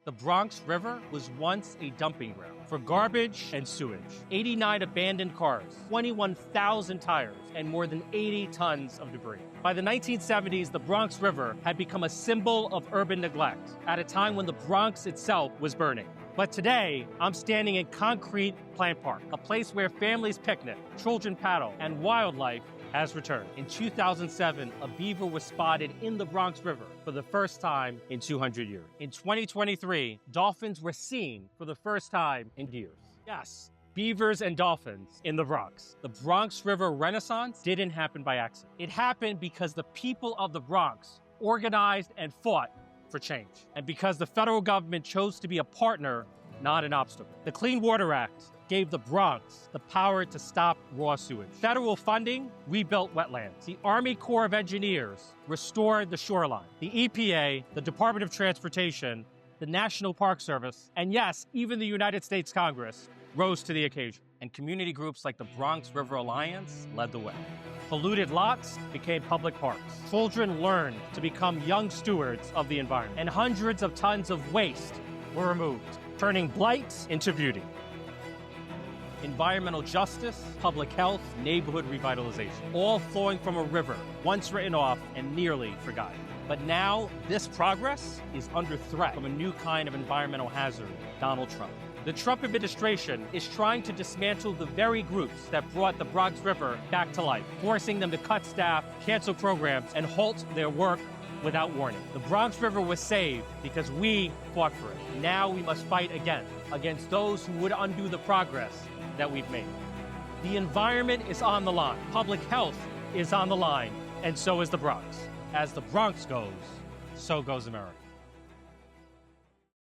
The Bronx River was once a dumping ground for garbage and sewage. 89 abandoned cars, 21,000 tires, and more than 80 tons of debris. By the 1970s, the Bronx River had become a symbol of urban neglect at a time when the Bronx itself was burning. But today, I'm standing in Concrete Plant Park, a place where families picnic, children paddle, and wildlife has returned. In 2007, a beaver was spotted in the Bronx River for the first time in 200 years. In 2023, dolphins were seen for the first time in years. Yes, beavers and dolphins in the Bronx. The Bronx River Renaissance didn't happen by accident. It happened because the people of the Bronx organized and fought for change, and because the federal government chose to be a partner, not an obstacle. The Clean Water Act gave the Bronx the power to stop raw sewage. Federal funding rebuilt wetlands. The Army Corps of Engineers restored the shoreline. The EPA, the Department of Transportation, the National Park Service, and yes, even the United States Congress rose to the occasion. And community groups like the Bronx River Alliance led the way. Polluted lots became public parks. Children learned to become young stewards of the environment. And hundreds of tons of waste were removed, turning blight into beauty. Environmental justice, public health, neighborhood revitalization, all flowing from a river once written off and nearly forgotten. But now, this progress is under threat from a new kind of environmental hazard, Donald Trump. The Trump administration is trying to dismantle the very groups that brought the Bronx River back to life, forcing them to cut staff, cancel programs, and halt their work without warning. The Bronx River was saved because we fought for it. Now we must fight again against those who would undo the progress that we've made. The environment is on the line. Public health is on the line, and so is the Bronx. As the Bronx goes, so goes America.